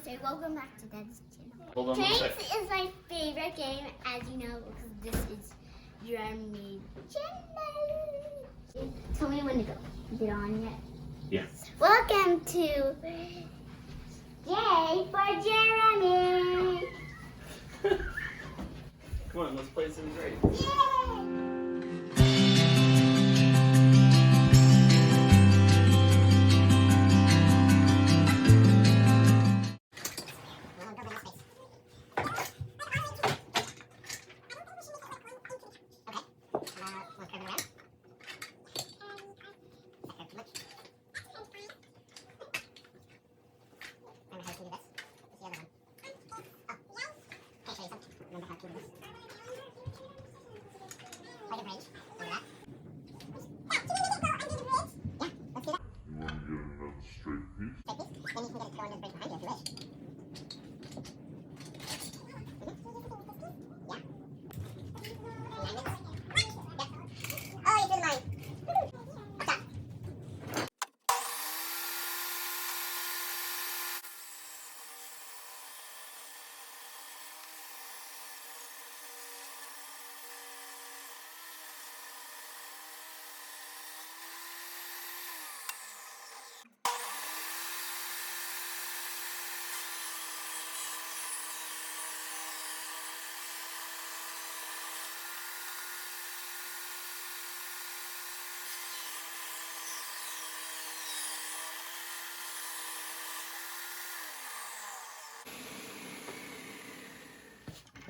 say welcome back to Dad's channel. Hold on Trains is my favorite game, as you know, because this is Jeremy channel. Tell me when to go. Is it on yet? Yes. Welcome to J for Jeremy. Come on, let's play some great. Yay!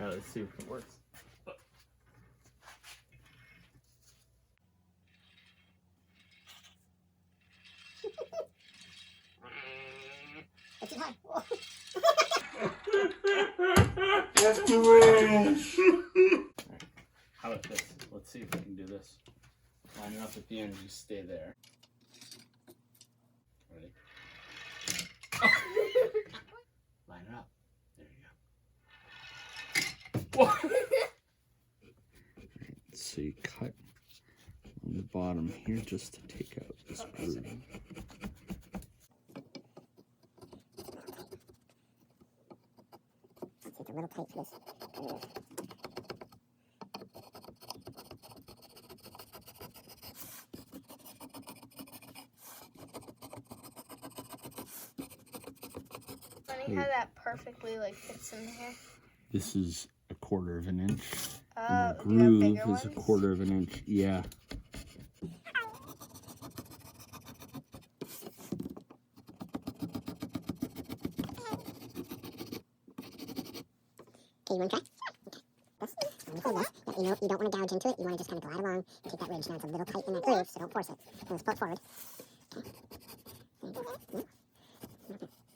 Alright, let's see if it works. It's hard. That's the range. How about this? Let's see if we can do this. Line it up at the end, you stay there. Ready? Line it up. There you go. So you cut on the bottom here just to take out this groove. It's a little tight for this. Funny how that perfectly fits in there. This is 1/4 of an inch. Oh, And the do you have groove bigger is ones? 1/4 of an inch. Yeah. Okay, you want to try? Okay. This, when you hold this, you don't want to gouge into it. You want to just kind of glide along and take that ridge. Now it's a little tight in that groove, so don't force it. Let's pull it forward. Okay.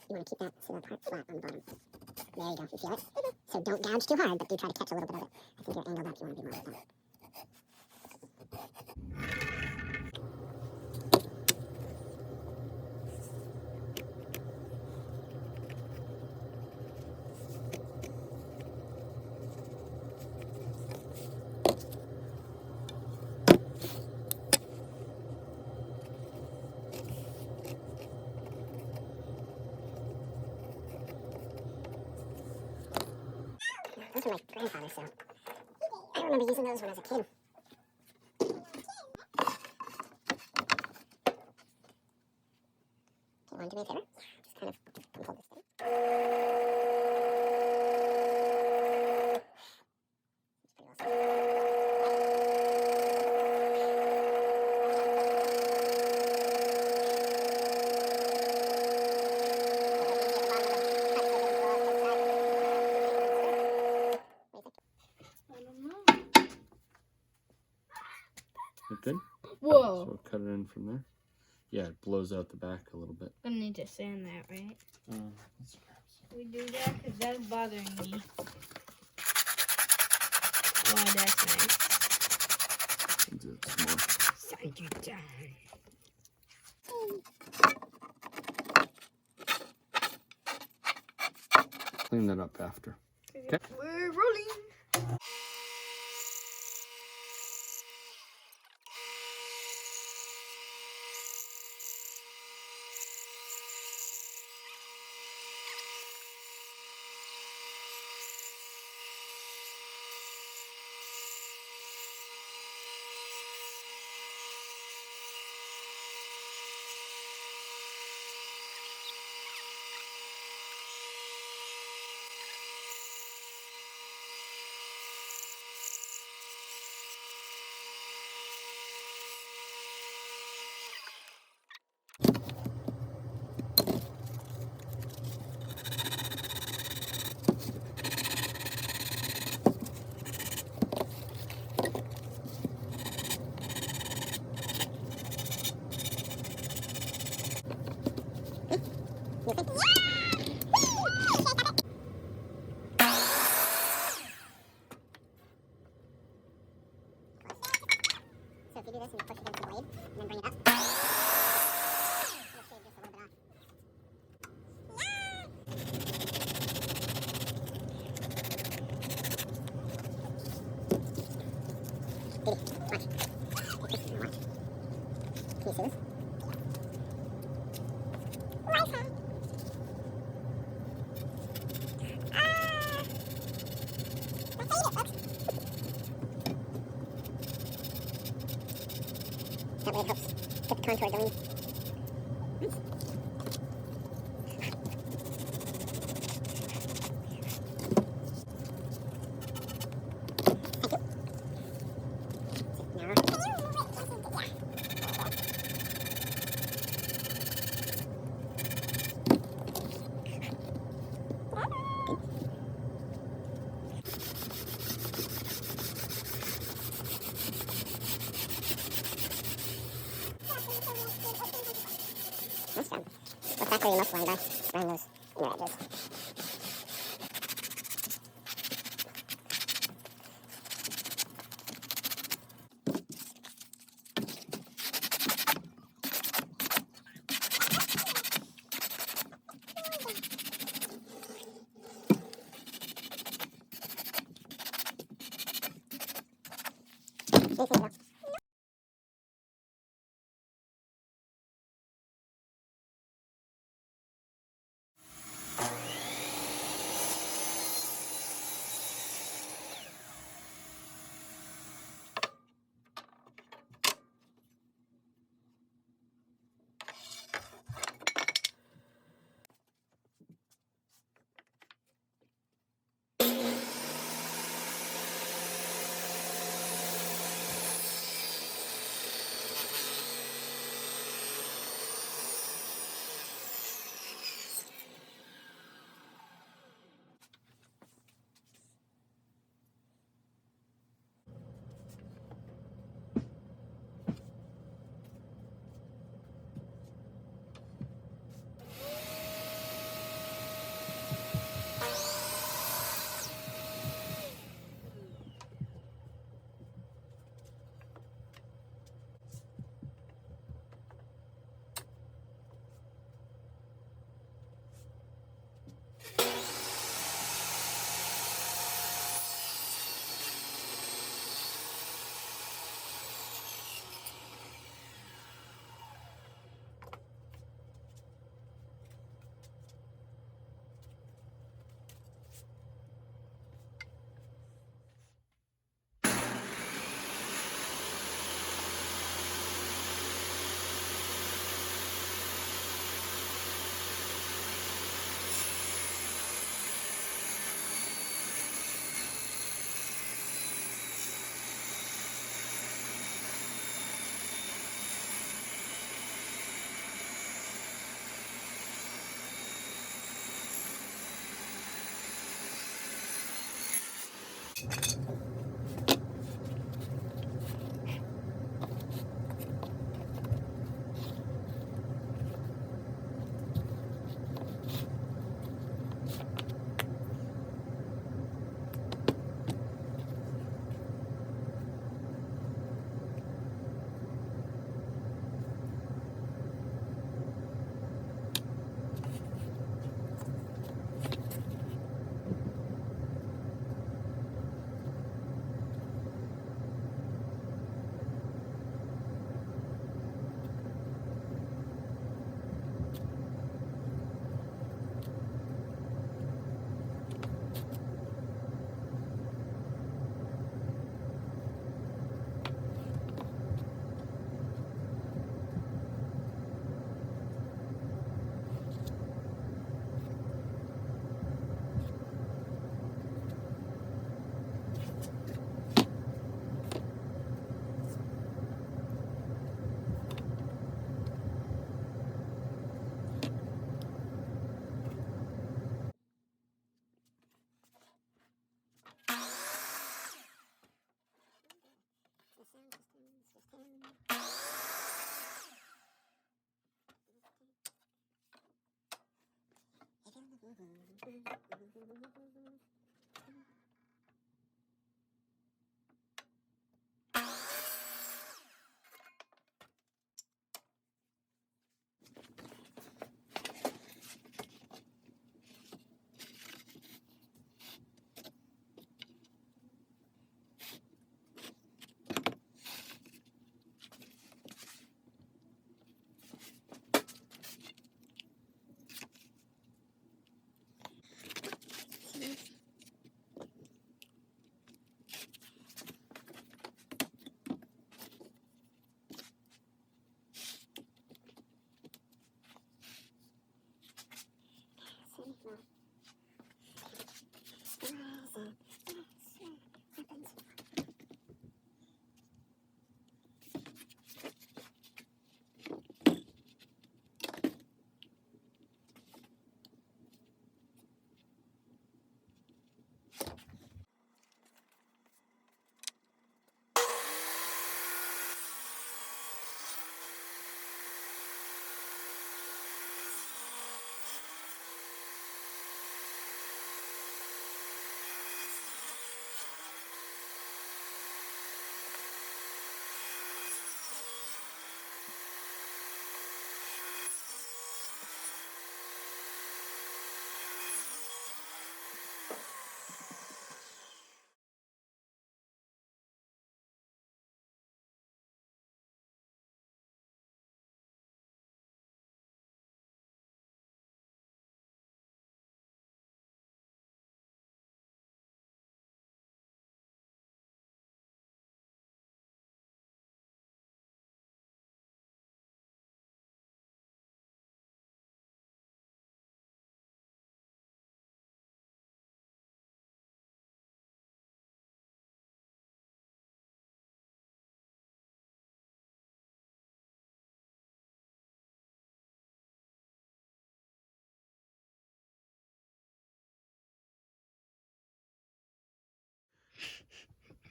You want to keep that part flat on the bottom. There you go. You feel it? So don't gouge too hard, but do try to catch a little bit of it. I think you're angled up. You want to be more like that. Those are my grandfather's, so I remember using those when I was a kid. Okay, want to do me a favor? Just kind of come hold this thing. It's pretty awesome. That good? Whoa. So we'll cut it in from there. Yeah, it blows out the back a little bit. I need to sand that, right? Let's grab some. We do that because that's bothering me. Oh, that's nice. We'll do it some more. Sand you down. Clean that up after. Okay. We're rolling. Diddy, watch. Take this and watch. Can you see this? Wi-Fi. Don't eat it, folks. That way it helps get the contour going. Nice. Nice job. What's that where your muscle line by? Around those inner edges. Anything else?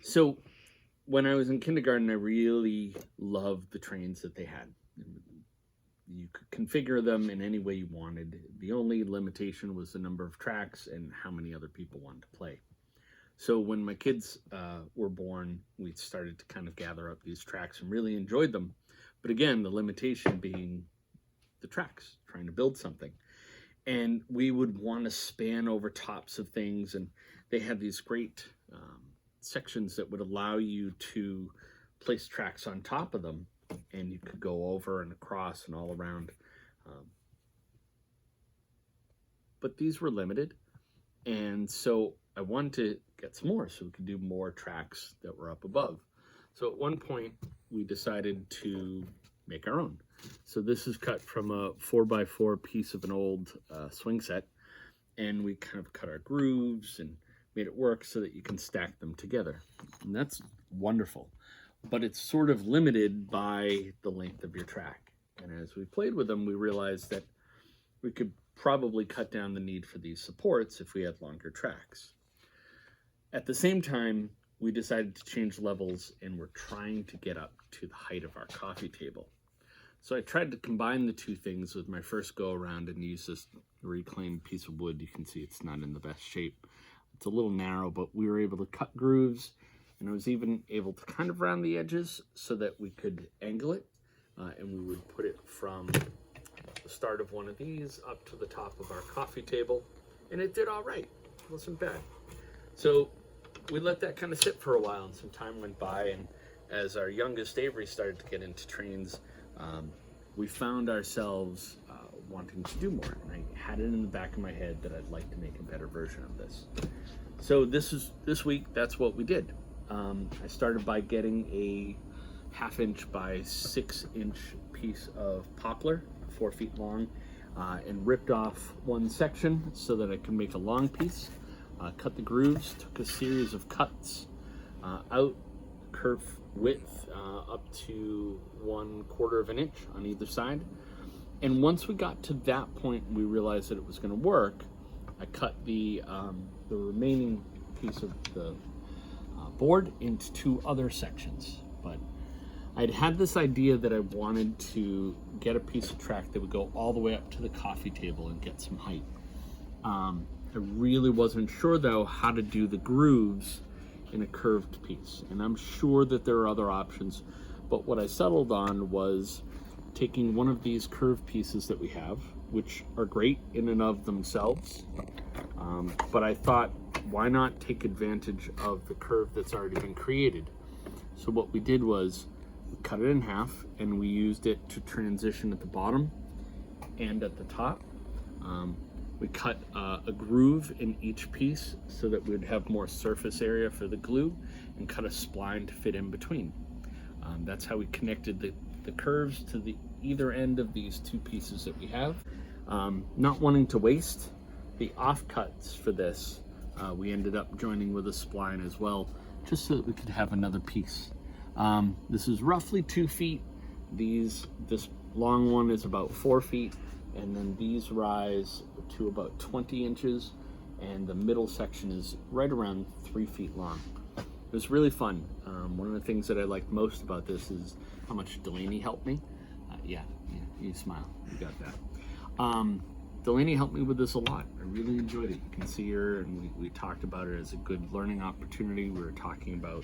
So when I was in kindergarten, I really loved the trains that they had. You could configure them in any way you wanted. The only limitation was the number of tracks and how many other people wanted to play. So when my kids were born, we started to kind of gather up these tracks and really enjoyed them. But again, the limitation being the tracks, trying to build something. And we would want to span over tops of things, and they had these great sections that would allow you to place tracks on top of them, and you could go over and across and all around. But these were limited, and so I wanted to get some more so we could do more tracks that were up above. So at one point, we decided to make our own. So this is cut from a 4x4 piece of an old swing set, and we kind of cut our grooves and made it work so that you can stack them together. And that's wonderful, but it's sort of limited by the length of your track. And as we played with them, we realized that we could probably cut down the need for these supports if we had longer tracks. At the same time, we decided to change levels, and we're trying to get up to the height of our coffee table. So I tried to combine the two things with my first go around and use this reclaimed piece of wood. You can see it's not in the best shape. It's a little narrow, but we were able to cut grooves, and I was even able to kind of round the edges so that we could angle it, and we would put it from the start of one of these up to the top of our coffee table, and it did all right. It wasn't bad. So we let that kind of sit for a while, and some time went by, and as our youngest Avery started to get into trains, we found ourselves wanting to do more, and I had it in the back of my head that I'd like to make a better version of this. So this week, that's what we did. I started by getting a 1/2 inch by 6 inch piece of poplar, 4 feet long, and ripped off one section so that I could make a long piece. Cut the grooves, took a series of cuts out curve width up to 1/4 of an inch on either side. And once we got to that point, we realized that it was going to work. I cut the remaining piece of the board into 2 other sections. But I'd had this idea that I wanted to get a piece of track that would go all the way up to the coffee table and get some height. I really wasn't sure, though, how to do the grooves in a curved piece. And I'm sure that there are other options, but what I settled on was taking one of these curved pieces that we have, which are great in and of themselves, but I thought, why not take advantage of the curve that's already been created? So what we did was we cut it in half, and we used it to transition at the bottom and at the top. We cut a groove in each piece so that we'd have more surface area for the glue, and cut a spline to fit in between. That's how we connected the curves to the either end of these 2 pieces that we have. Not wanting to waste, the offcuts for this, we ended up joining with a spline as well, just so that we could have another piece. This is roughly 2 feet. This long one is about 4 feet, and then these rise to about 20 inches, and the middle section is right around 3 feet long. It was really fun. One of the things that I liked most about this is how much Delaney helped me. Yeah, you smile, you got that. Delaney helped me with this a lot. I really enjoyed it. You can see her, and we talked about it as a good learning opportunity. We were talking about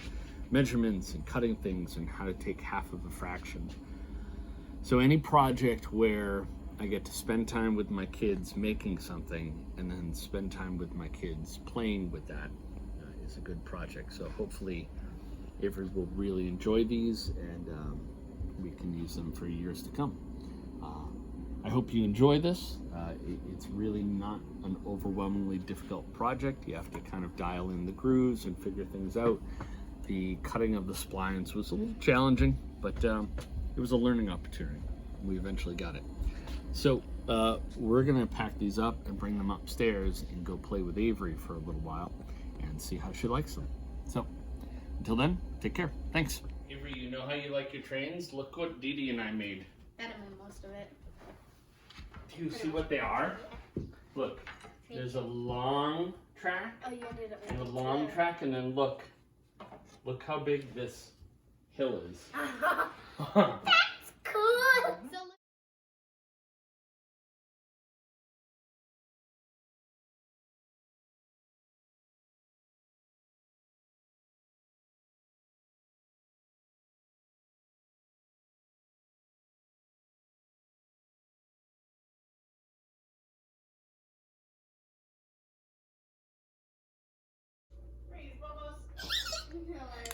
measurements and cutting things and how to take half of a fraction. So any project where I get to spend time with my kids making something and then spend time with my kids playing with that is a good project. So hopefully Avery will really enjoy these, and we can use them for years to come. I hope you enjoy this. It's really not an overwhelmingly difficult project. You have to kind of dial in the grooves and figure things out. The cutting of the splines was a little challenging, but it was a learning opportunity. We eventually got it. So we're gonna pack these up and bring them upstairs and go play with Avery for a little while and see how she likes them. So until then, take care. Thanks. Avery, you know how you like your trains? Look what Dee Dee and I made. Adam and most of it. Do you see what they are? Look, there's a long track Oh, you ended up and a making long it. track, and then look how big this hill is. That's cool.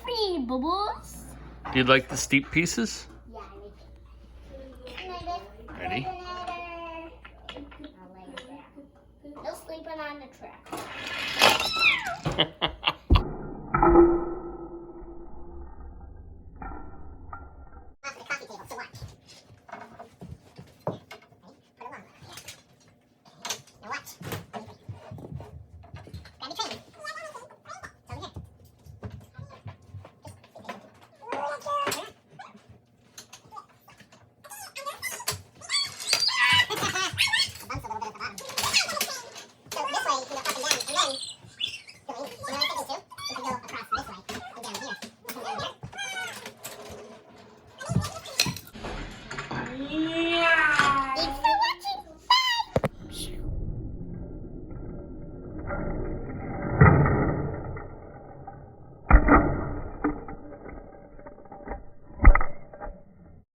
Free bubbles. Do you like the steep pieces? Yeah, I like it. Ready? No sleeping on the track.